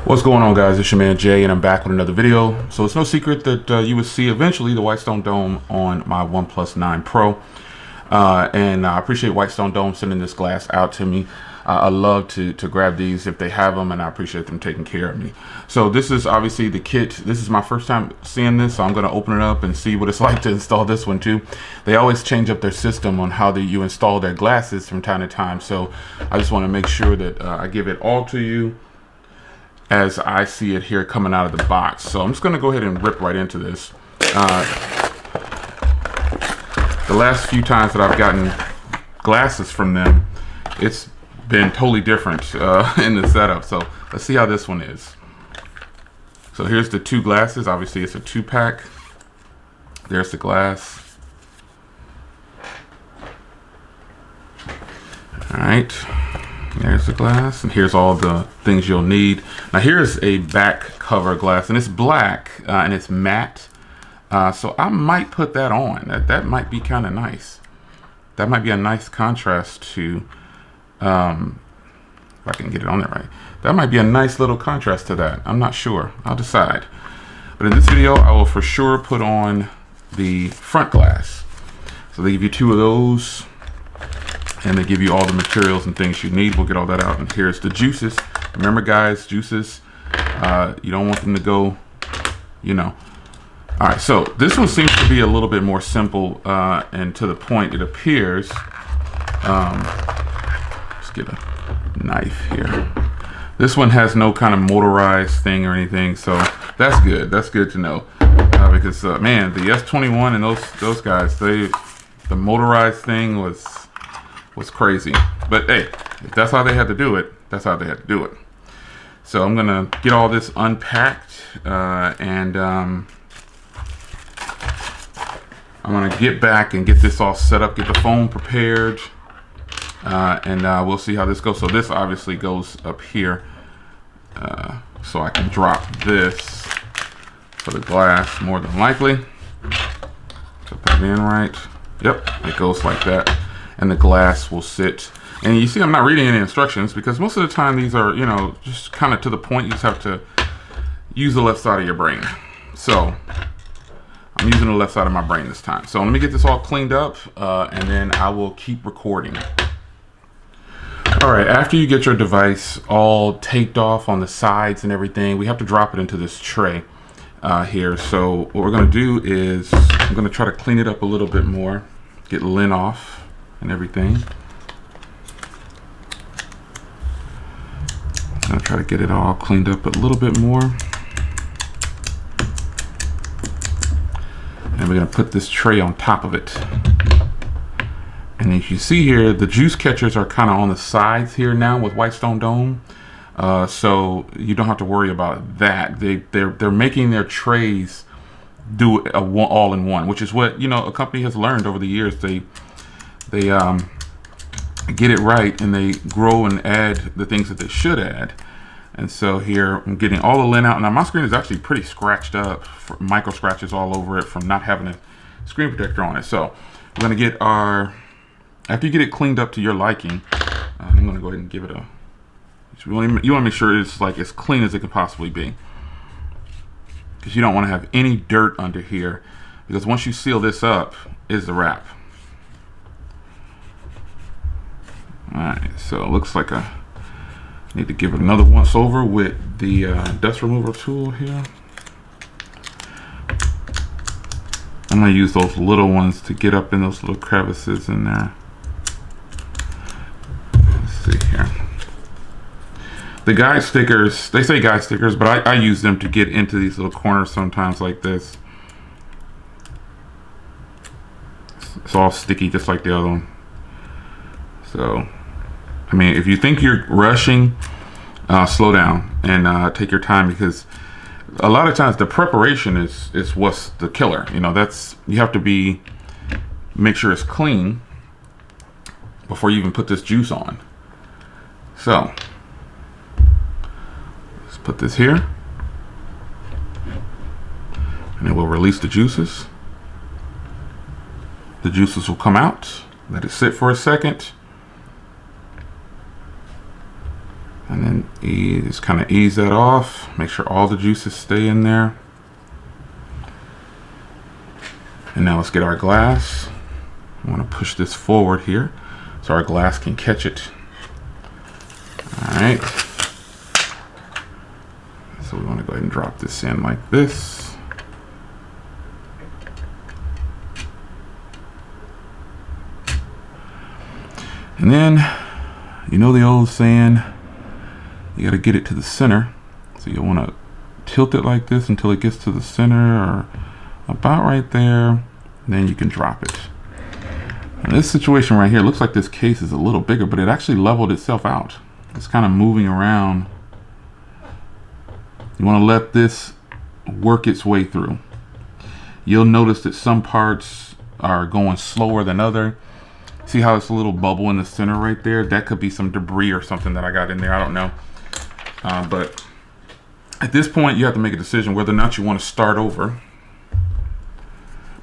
What's going on, guys? It's your man Jay, and I'm back with another video. So it's no secret that you would see eventually the WhiteStonedome on my OnePlus 9 Pro. And I appreciate WhiteStonedome sending this glass out to me. I love to grab these if they have them, and I appreciate them taking care of me. So this is obviously the kit. This is my first time seeing this, so I'm going to open it up and see what it's like to install this one too. They always change up their system on how you install their glasses from time to time. So I just want to make sure that I give it all to you as I see it here coming out of the box. So I'm just going to go ahead and rip right into this. The last few times that I've gotten glasses from them, it's been totally different in the setup. So let's see how this one is. So here's the two glasses. Obviously it's a 2-pack. There's the glass. All right. There's the glass, and here's all the things you'll need. Now here's a back cover glass, and it's black and it's matte. So I might put that on. That might be kind of nice. That might be a nice contrast to, if I can get it on there right. That might be a nice little contrast to that. I'm not sure. I'll decide. But in this video, I will for sure put on the front glass. So they give you 2 of those, and they give you all the materials and things you need. We'll get all that out. And here's the juices. Remember, guys, juices, you don't want them to go, you know. All right, so this one seems to be a little bit more simple and to the point, it appears. Let's get a knife here. This one has no kind of motorized thing or anything, so that's good. That's good to know because, man, the S21 and those guys, the motorized thing was crazy. But hey, if that's how they had to do it, that's how they had to do it. So I'm gonna get all this unpacked and I'm gonna get back and get this all set up, get the phone prepared, and we'll see how this goes. So this obviously goes up here, so I can drop this for the glass more than likely. Put that in right. Yep, it goes like that. And the glass will sit. And you see I'm not reading any instructions because most of the time these are, you know, just kind of to the point. You just have to use the left side of your brain. So I'm using the left side of my brain this time. So let me get this all cleaned up and then I will keep recording. All right, after you get your device all taped off on the sides and everything, we have to drop it into this tray here. So what we're gonna do is I'm gonna try to clean it up a little bit more, get lint off and everything. I'm gonna try to get it all cleaned up a little bit more. And we're gonna put this tray on top of it. And as you see here, the juice catchers are kind of on the sides here now with WhiteStonedome. So you don't have to worry about that. They're making their trays do all-in-one, which is what, you know, a company has learned over the years. They get it right and they grow and add the things that they should add. And so here I'm getting all the lint out. Now my screen is actually pretty scratched up, micro scratches all over it from not having a screen protector on it. So we're gonna get after you get it cleaned up to your liking, I'm gonna go ahead and give it you wanna make sure it's like as clean as it can possibly be, because you don't wanna have any dirt under here, because once you seal this up is the wrap. Alright, so it looks like I need to give it another once over with the dust remover tool here. I'm going to use those little ones to get up in those little crevices in there. Let's see here. The guide stickers, they say guide stickers, but I use them to get into these little corners sometimes like this. It's all sticky just like the other one. So I mean, if you think you're rushing, slow down and take your time, because a lot of times the preparation is what's the killer. You know, you have to make sure it's clean before you even put this juice on. So let's put this here, and it will release the juices. The juices will come out. Let it sit for a second. And then just kind of ease that off. Make sure all the juices stay in there. And now let's get our glass. I want to push this forward here so our glass can catch it. All right. So we want to go ahead and drop this in like this. And then, you know the old saying, you got to get it to the center. So you want to tilt it like this until it gets to the center or about right there. And then you can drop it. In this situation right here, it looks like this case is a little bigger, but it actually leveled itself out. It's kind of moving around. You want to let this work its way through. You'll notice that some parts are going slower than other. See how it's a little bubble in the center right there? That could be some debris or something that I got in there. I don't know. But at this point, you have to make a decision whether or not you want to start over.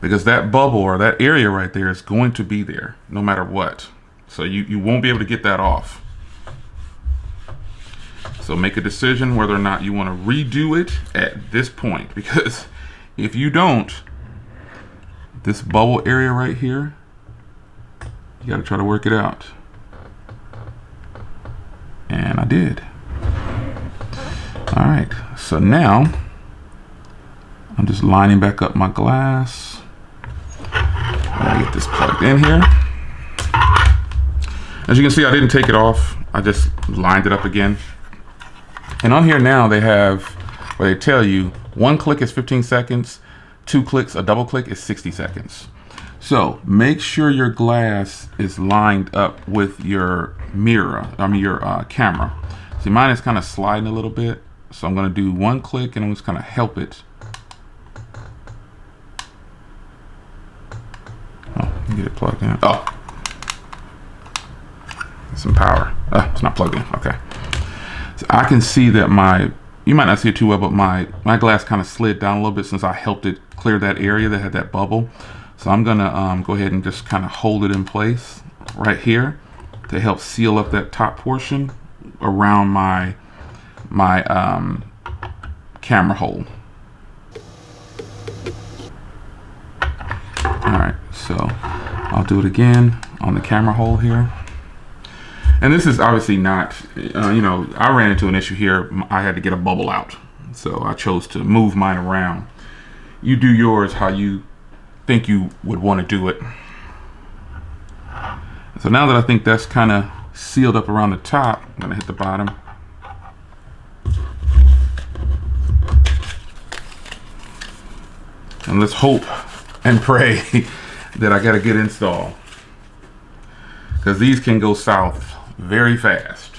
Because that bubble or that area right there is going to be there no matter what. So you won't be able to get that off. So make a decision whether or not you want to redo it at this point. Because if you don't, this bubble area right here, you got to try to work it out. And I did. All right, so now I'm just lining back up my glass. I'm gonna get this plugged in here. As you can see, I didn't take it off. I just lined it up again. And on here now they have where they tell you 1 click is 15 seconds, 2 clicks, a double click is 60 seconds. So make sure your glass is lined up with your mirror, your camera. See, mine is kind of sliding a little bit. So I'm gonna do 1 click and I'm just gonna help it. Oh, get it plugged in. Oh, some power. It's not plugged in. Okay. So I can see that you might not see it too well, but my glass kind of slid down a little bit since I helped it clear that area that had that bubble. So I'm gonna go ahead and just kind of hold it in place right here to help seal up that top portion around my camera hole. All right, so I'll do it again on the camera hole here. And this is obviously not, I ran into an issue here. I had to get a bubble out. So I chose to move mine around. You do yours how you think you would want to do it. So now that I think that's kind of sealed up around the top, I'm gonna hit the bottom. And let's hope and pray that I got a good install, because these can go south very fast.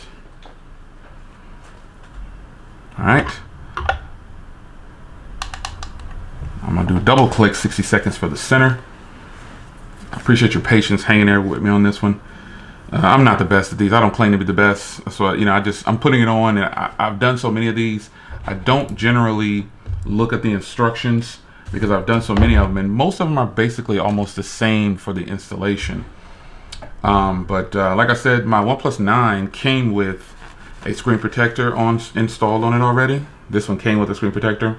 All right. I'm gonna do a double click, 60 seconds for the center. I appreciate your patience hanging there with me on this one. I'm not the best at these. I don't claim to be the best. So, I'm putting it on, and I've done so many of these. I don't generally look at the instructions because I've done so many of them, and most of them are basically almost the same for the installation. But like I said, my OnePlus 9 came with a screen protector installed on it already. This one came with a screen protector.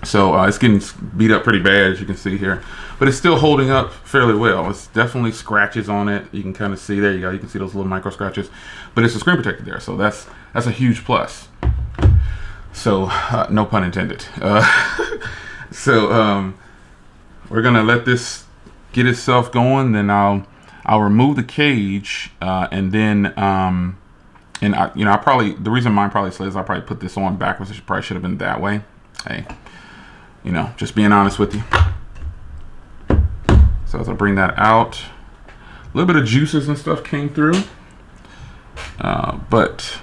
So it's getting beat up pretty bad, as you can see here, but it's still holding up fairly well. It's definitely scratches on it. You can kind of see, there you go. You can see those little micro scratches, but it's a screen protector there. So that's a huge plus. So no pun intended. So we're gonna let this get itself going. Then I'll remove the cage, and then the reason mine probably slid is I probably put this on backwards. It probably should have been that way. Hey, just being honest with you. So as I bring that out, a little bit of juices and stuff came through, but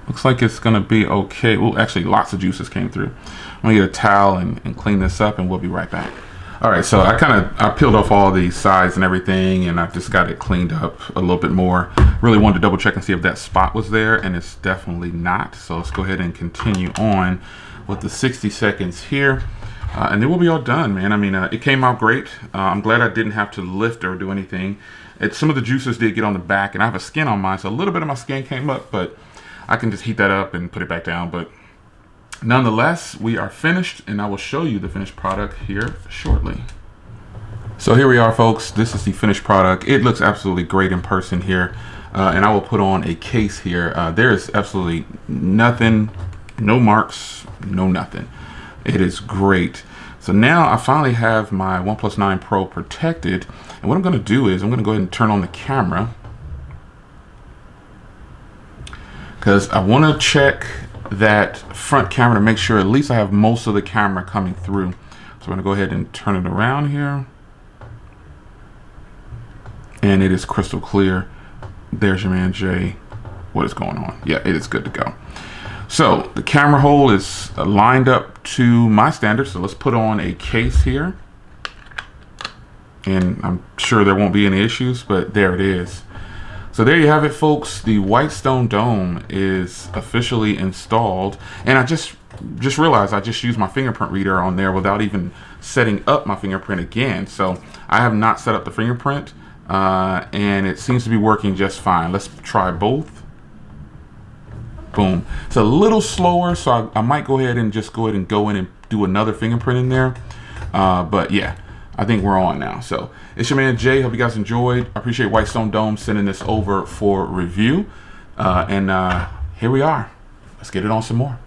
looks like it's gonna be okay. Well, actually lots of juices came through. I'm gonna get a towel and clean this up, and we'll be right back. All right, so I peeled off all the sides and everything, and I just got it cleaned up a little bit more. Really wanted to double check and see if that spot was there, and it's definitely not. So let's go ahead and continue on with the 60 seconds here, and then we'll be all done, man. I mean, it came out great. I'm glad I didn't have to lift or do anything. Some of the juices did get on the back, and I have a skin on mine, so a little bit of my skin came up, but I can just heat that up and put it back down. But nonetheless, we are finished, and I will show you the finished product here shortly. So here we are, folks. This is the finished product. It looks absolutely great in person here, and I will put on a case here. There is absolutely nothing, no marks, no nothing. It is great. So now I finally have my OnePlus 9 Pro protected, and what I'm going to do is I'm going to go ahead and turn on the camera, because I want to check that front camera to make sure at least I have most of the camera coming through. So I'm going to go ahead and turn it around here, and it is crystal clear. There's your man Jay. What is going on? Yeah, it is good to go. So the camera hole is lined up to my standards. So let's put on a case here. And I'm sure there won't be any issues, but there it is. So there you have it, folks. The WhiteStonedome is officially installed. And I just realized I just used my fingerprint reader on there without even setting up my fingerprint again. So I have not set up the fingerprint, and it seems to be working just fine. Let's try both. Boom. It's a little slower, so I might go ahead and go in and do another fingerprint in there. But yeah, I think we're on now. So it's your man Jay. Hope you guys enjoyed. I appreciate WhiteStonedome sending this over for review. And here we are. Let's get it on some more.